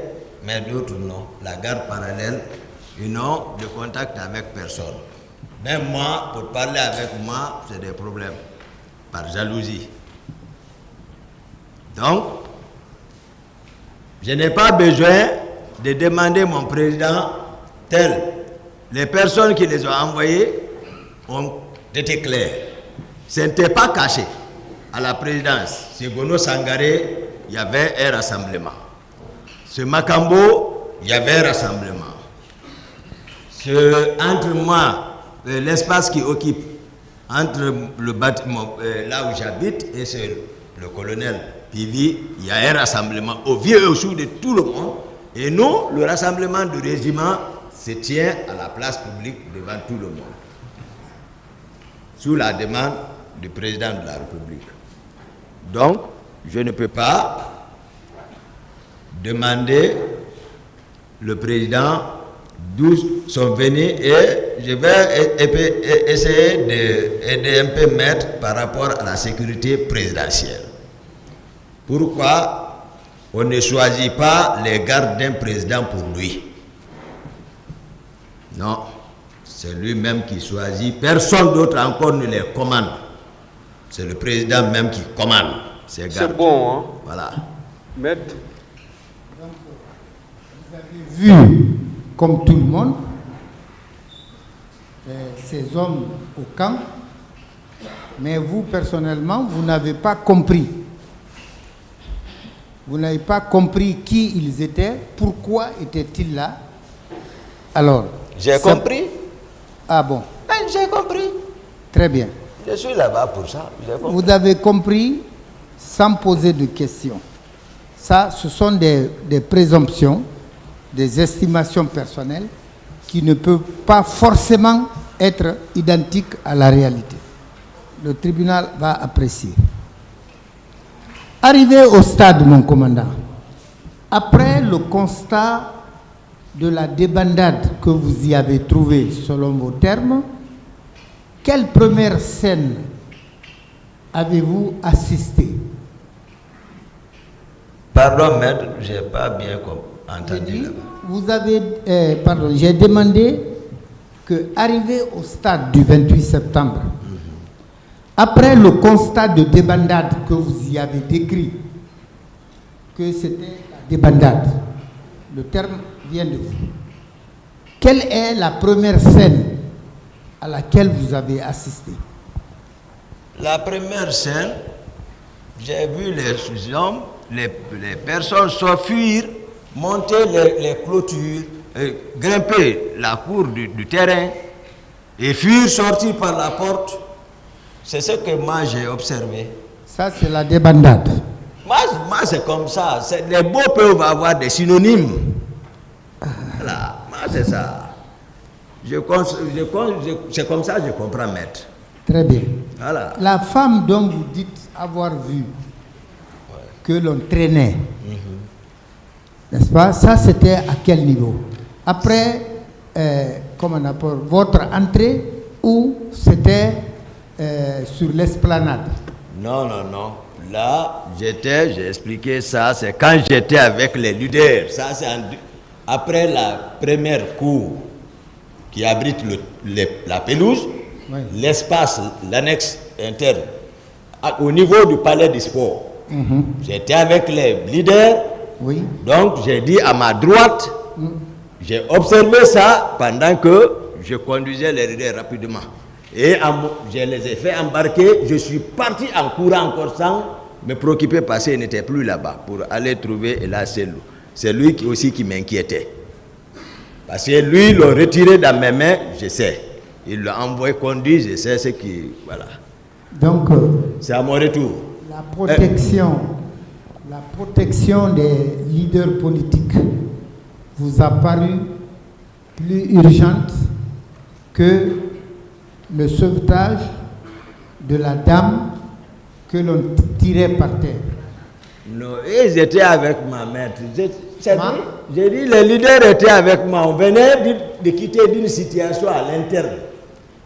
[SPEAKER 1] mais d'autres non. La garde parallèle, ils n'ont de contact avec personne. Même moi, pour parler avec moi, c'est des problèmes, par jalousie. Donc, je n'ai pas besoin de demander mon président tel. Les personnes qui les ont envoyées ont été claires. Ce n'était pas caché. À la présidence, chez Gono Sangaré, il y avait un rassemblement. Chez Makambo, il y avait un rassemblement. Entre moi, l'espace qui occupe, entre le bâtiment, là où j'habite, et c'est le colonel Pivi, il y a un rassemblement au vieux et au sous de tout le monde. Et nous, le rassemblement du régiment se tient à la place publique devant tout le monde, sous la demande du président de la République. Donc, je ne peux pas demander le président d'où sont venus et je vais essayer d'aider un peu maître par rapport à la sécurité présidentielle. Pourquoi on ne choisit pas les gardes d'un président pour lui? Non, c'est lui-même qui choisit. Personne d'autre encore ne les commande. C'est le président même qui commande ces gardes.
[SPEAKER 3] C'est bon, hein?
[SPEAKER 1] Voilà.
[SPEAKER 3] Maître.
[SPEAKER 2] Donc, vous avez vu, comme tout le monde, ces hommes au camp, mais vous, personnellement, vous n'avez pas compris. Vous n'avez pas compris qui ils étaient, pourquoi étaient-ils là. Alors...
[SPEAKER 1] J'ai compris.
[SPEAKER 2] Ah bon?
[SPEAKER 1] J'ai compris.
[SPEAKER 2] Très bien.
[SPEAKER 1] Je suis là-bas pour ça.
[SPEAKER 2] Vous avez compris sans poser de questions. Ça, ce sont des présomptions, des estimations personnelles qui ne peuvent pas forcément être identiques à la réalité. Le tribunal va apprécier. Arrivé au stade, mon commandant, après le constat de la débandade que vous y avez trouvée selon vos termes, quelle première scène avez-vous assisté?
[SPEAKER 1] Pardon, maître, je n'ai pas bien entendu.
[SPEAKER 2] Vous avez, j'ai demandé que, arrivé au stade du 28 septembre, après le constat de débandade que vous y avez décrit, que c'était la débandade, le terme vient de vous, quelle est la première scène à laquelle vous avez assisté?
[SPEAKER 1] La première scène, j'ai vu les hommes, les personnes s'enfuir, monter les clôtures, grimper la cour du terrain et fuir, sortir par la porte. C'est ce que moi j'ai observé.
[SPEAKER 2] Ça, c'est la débandade.
[SPEAKER 1] Moi c'est comme ça. Les mots peuvent avoir des synonymes. Voilà, moi c'est ça. C'est comme ça que je comprends, maître.
[SPEAKER 2] Très bien.
[SPEAKER 1] Voilà.
[SPEAKER 2] La femme dont vous dites avoir vu que l'on traînait, n'est-ce pas? Ça, c'était à quel niveau? Après, comment on appelle, votre entrée ou c'était sur l'esplanade?
[SPEAKER 1] Non. Là, j'ai expliqué ça, c'est quand j'étais avec les leaders. Ça, c'est après la première cour qui abrite la pelouse, oui. L'espace, l'annexe interne, au niveau du palais du sport. J'étais avec les leaders, oui. Donc j'ai dit à ma droite, j'ai observé ça pendant que je conduisais les leaders rapidement. Et je les ai fait embarquer. Je suis parti en courant encore sans me préoccuper parce qu'il n'était plus là-bas pour aller trouver Ella Selou. C'est lui aussi qui m'inquiétait. Parce que lui, il l'a retiré dans mes mains, je sais. Il l'a envoyé conduire, je sais ce qui... Voilà.
[SPEAKER 2] Donc,
[SPEAKER 1] c'est à mon retour.
[SPEAKER 2] La protection des leaders politiques vous a paru plus urgente que le sauvetage de la dame que l'on tirait par terre.
[SPEAKER 1] Non, ils étaient avec ma maître. J'ai dit, les leaders étaient avec moi. On venait de quitter d'une situation à l'interne.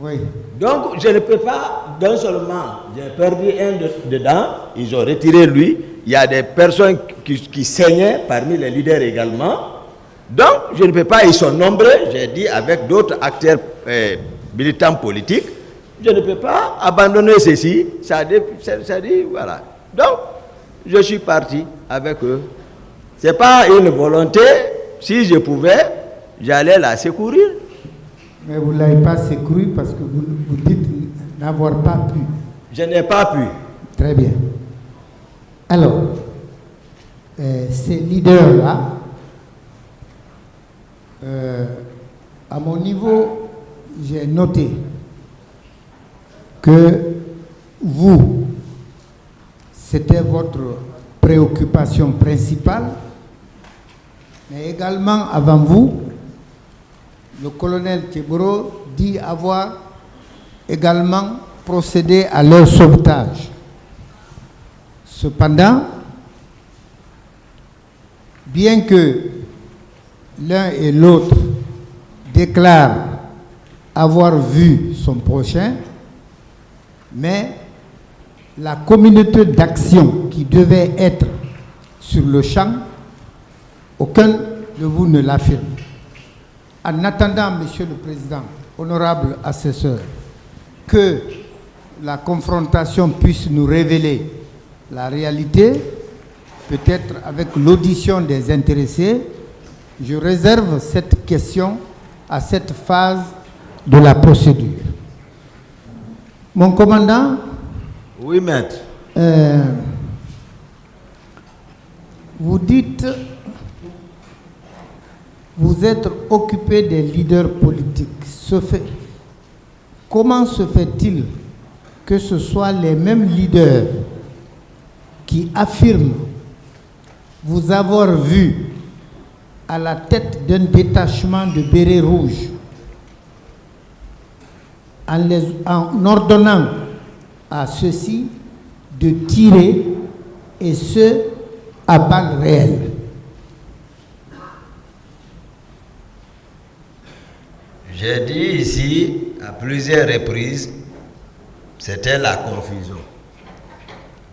[SPEAKER 2] Oui.
[SPEAKER 1] Donc, je ne peux pas, d'un seul moment, j'ai perdu un dedans, ils ont retiré lui. Il y a des personnes qui saignaient parmi les leaders également. Donc, je ne peux pas, ils sont nombreux, j'ai dit, avec d'autres acteurs militants politiques, je ne peux pas abandonner ceci. Ça dit, voilà. Donc, je suis parti avec eux. Ce n'est pas une volonté. Si je pouvais, j'allais la secourir.
[SPEAKER 2] Mais vous ne l'avez pas secouru parce que vous dites n'avoir pas pu.
[SPEAKER 1] Je n'ai pas pu.
[SPEAKER 2] Très bien. Alors, ces leaders-là, à mon niveau, j'ai noté que vous, c'était votre préoccupation principale, mais également avant vous, le colonel Tcheboro dit avoir également procédé à leur sauvetage. Cependant, bien que l'un et l'autre déclarent avoir vu son prochain, mais la communauté d'action qui devait être sur le champ, aucun de vous ne l'affirme. En attendant, Monsieur le Président, honorable assesseur, que la confrontation puisse nous révéler la réalité, peut-être avec l'audition des intéressés, je réserve cette question à cette phase de la procédure. Mon commandant.
[SPEAKER 1] Oui, maître.
[SPEAKER 2] Vous dites, vous êtes occupé des leaders politiques. Comment se fait-il que ce soit les mêmes leaders qui affirment vous avoir vu à la tête d'un détachement de bérets rouges en ordonnant à ceux-ci de tirer, et ce, à balles réelles?
[SPEAKER 1] J'ai dit ici, à plusieurs reprises, c'était la confusion.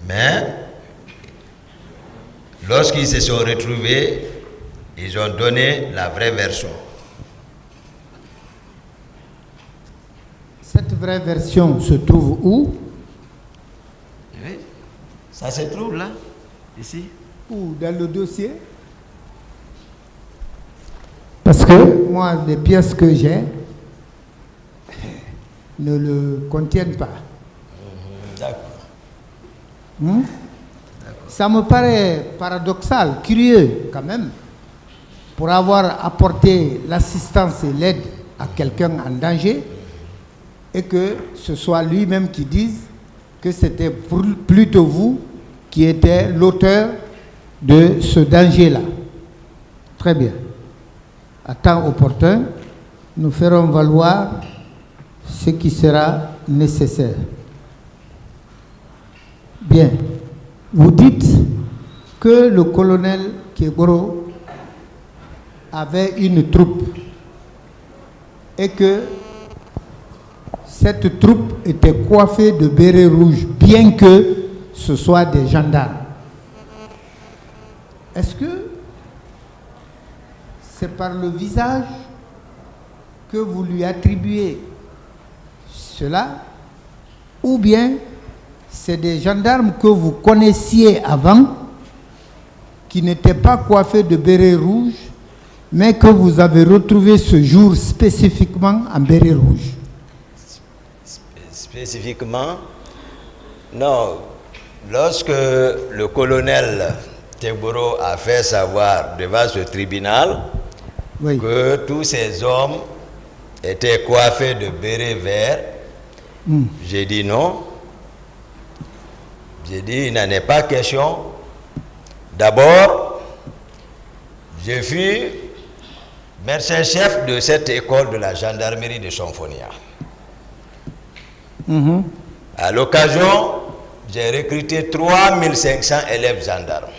[SPEAKER 1] Mais, lorsqu'ils se sont retrouvés, ils ont donné la vraie version.
[SPEAKER 2] Cette vraie version se trouve où?
[SPEAKER 1] Oui, ça se trouve là, ici.
[SPEAKER 2] Où? Dans le dossier? Parce que moi, les pièces que j'ai ne le contiennent pas.
[SPEAKER 1] D'accord.
[SPEAKER 2] Ça me paraît paradoxal, curieux quand même, pour avoir apporté l'assistance et l'aide à quelqu'un en danger, et que ce soit lui-même qui dise que c'était plutôt vous qui étiez l'auteur de ce danger-là. Très bien. À temps opportun, nous ferons valoir ce qui sera nécessaire. Bien. Vous dites que le colonel Kegoro avait une troupe et que cette troupe était coiffée de bérets rouges, bien que ce soit des gendarmes. Est-ce que c'est par le visage que vous lui attribuez cela, ou bien c'est des gendarmes que vous connaissiez avant, qui n'étaient pas coiffés de bérets rouges, mais que vous avez retrouvé ce jour spécifiquement en béret rouge?
[SPEAKER 1] Spécifiquement, non. Lorsque le colonel Tegboro a fait savoir devant ce tribunal que tous ces hommes étaient coiffés de bérets verts, j'ai dit non. J'ai dit il n'en est pas question. D'abord, je fus médecin-chef de cette école de la gendarmerie de Chonfonia. À l'occasion, j'ai recruté 3500 élèves gendarmes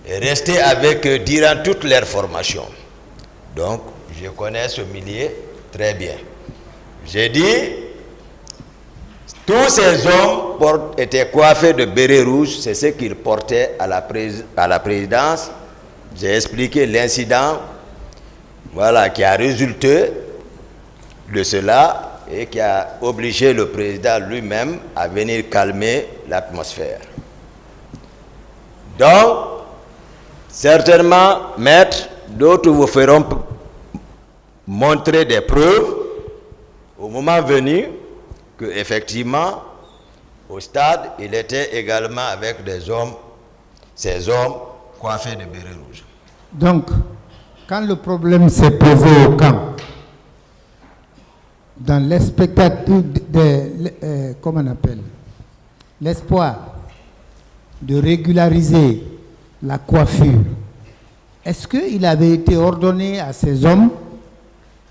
[SPEAKER 1] et resté avec eux durant toute leur formation. Donc, je connais ce milieu très bien. J'ai dit, tous ces hommes étaient coiffés de bérets rouges, c'est ce qu'ils portaient à la présidence. J'ai expliqué l'incident, voilà, qui a résulté de cela et qui a obligé le président lui-même à venir calmer l'atmosphère. Donc, certainement, maître, d'autres vous feront montrer des preuves au moment venu que effectivement, au stade, il était également avec ces hommes coiffés de bérets rouges.
[SPEAKER 2] Donc, quand le problème s'est posé au camp, dans l'expectative comment on appelle, l'espoir de régulariser la coiffure, est-ce qu'il avait été ordonné à ces hommes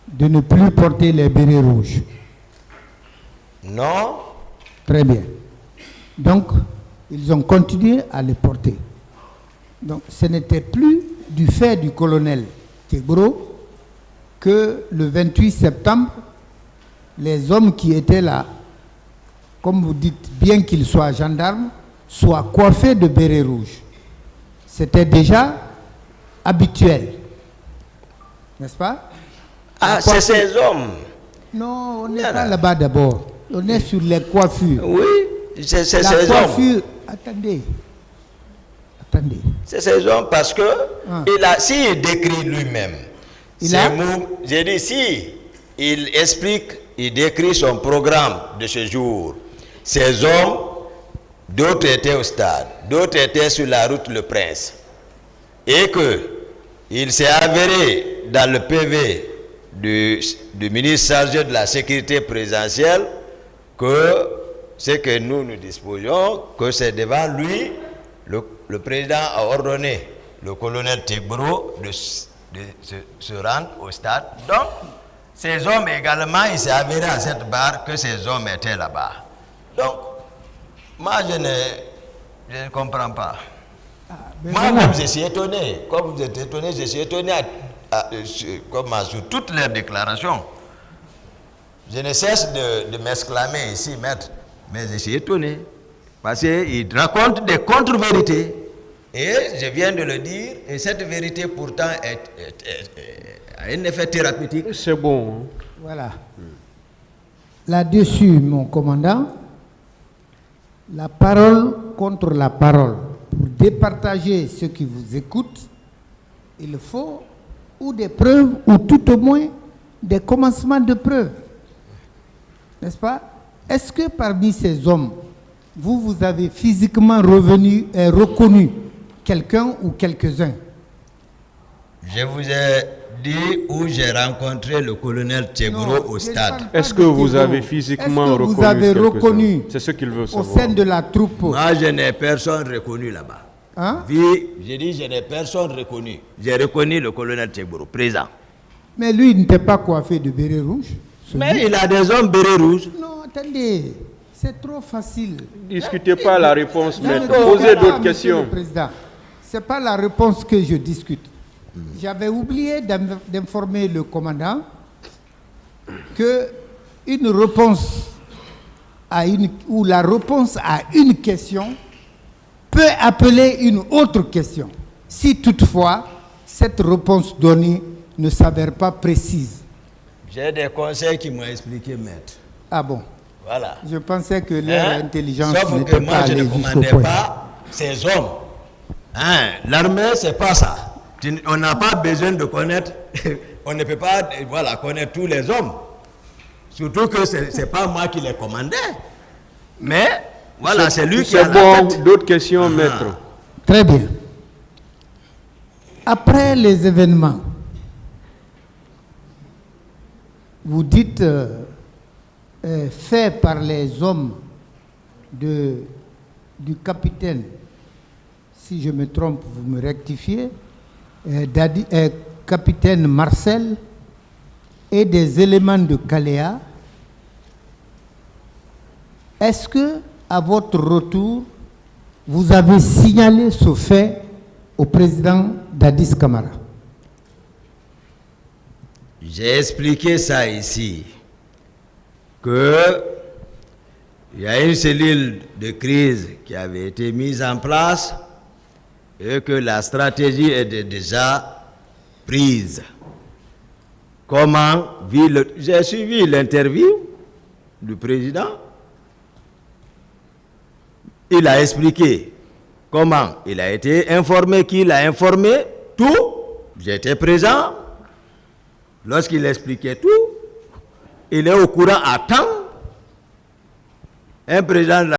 [SPEAKER 2] de ne plus porter les bérets rouges?
[SPEAKER 1] Non.
[SPEAKER 2] Très bien. Donc, ils ont continué à les porter. Donc, ce n'était plus du fait du colonel Tegboro que le 28 septembre, les hommes qui étaient là, comme vous dites, bien qu'ils soient gendarmes, soient coiffés de bérets rouges. C'était déjà habituel. N'est-ce pas?
[SPEAKER 1] Ah, c'est ces hommes.
[SPEAKER 2] Non, on n'est pas là-bas d'abord. On est sur les coiffures.
[SPEAKER 1] Oui, c'est ces
[SPEAKER 2] coiffure,
[SPEAKER 1] hommes.
[SPEAKER 2] Attendez.
[SPEAKER 1] C'est ces hommes parce que s'il décrit lui-même, j'ai dit si il explique, il décrit son programme de ce jour. Ces hommes, d'autres étaient au stade, d'autres étaient sur la route Le Prince. Et qu'il s'est avéré dans le PV du ministre chargé de la sécurité présidentielle que ce que nous disposions, que c'est devant lui, le président a ordonné le colonel Tegboro de se rendre au stade. Donc, ces hommes également, il s'est avéré à cette barre que ces hommes étaient là-bas. Donc, moi, je ne comprends pas. Moi-même, je suis étonné. Comme vous êtes étonné, je suis étonné sur toutes leurs déclarations. Je ne cesse de m'exclamer ici, maître, mais je suis étonné. Parce qu'il raconte des contre-vérités. Et je viens de le dire, et cette vérité pourtant a un effet thérapeutique.
[SPEAKER 3] C'est bon.
[SPEAKER 2] Voilà. Là-dessus, mon commandant, la parole contre la parole. Pour départager ceux qui vous écoutent, il faut ou des preuves, ou tout au moins des commencements de preuves. N'est-ce pas? Est-ce que parmi ces hommes, vous avez physiquement reconnu quelqu'un ou quelques-uns?
[SPEAKER 1] Je vous ai dit où j'ai rencontré le colonel Tegboro au stade.
[SPEAKER 3] Est-ce que vous avez physiquement reconnu
[SPEAKER 2] C'est
[SPEAKER 3] ce qu'il veut savoir.
[SPEAKER 2] Au sein de la troupe.
[SPEAKER 1] Moi, je n'ai personne reconnu là-bas.
[SPEAKER 2] Hein?
[SPEAKER 1] J'ai dit, je n'ai personne reconnu. J'ai reconnu le colonel Tegboro, présent.
[SPEAKER 2] Mais lui, il n'était pas coiffé de béret rouge.
[SPEAKER 1] Mais il a des hommes bérets rouges.
[SPEAKER 2] Non, attendez. C'est trop facile.
[SPEAKER 3] Discutez pas la réponse, mais posez d'autres questions.
[SPEAKER 2] Ce n'est pas la réponse que je discute. J'avais oublié d'informer le commandant que une réponse ou la réponse à une question peut appeler une autre question, si toutefois cette réponse donnée ne s'avère pas précise.
[SPEAKER 1] J'ai des conseils qui m'ont expliqué, maître.
[SPEAKER 2] Ah bon?
[SPEAKER 1] Voilà.
[SPEAKER 2] Je pensais que leur intelligence
[SPEAKER 1] sauf
[SPEAKER 2] n'était
[SPEAKER 1] que
[SPEAKER 2] pas
[SPEAKER 1] moi, je
[SPEAKER 2] allée
[SPEAKER 1] ne
[SPEAKER 2] jusqu'au
[SPEAKER 1] commandais
[SPEAKER 2] point.
[SPEAKER 1] pas ces hommes. L'armée, c'est pas ça. On n'a pas besoin de connaître, on ne peut pas connaître tous les hommes. Surtout que ce n'est pas moi qui les commandais. Mais, voilà, c'est lui qui
[SPEAKER 3] C'est
[SPEAKER 1] a la
[SPEAKER 3] bon,
[SPEAKER 1] tête.
[SPEAKER 3] d'autres questions, maître.
[SPEAKER 2] Très bien. Après les événements, vous dites faits par les hommes du capitaine, si je me trompe, vous me rectifiez, capitaine Marcel et des éléments de Caléa. Est-ce que, à votre retour, vous avez signalé ce fait au président Dadis Camara?
[SPEAKER 1] J'ai expliqué ça ici, que il y a une cellule de crise qui avait été mise en place et que la stratégie était déjà prise. Comment j'ai suivi l'interview du président. Il a expliqué comment il a été informé, qui l'a informé, tout. J'étais présent. Lorsqu'il expliquait tout, il est au courant à temps. Un président de la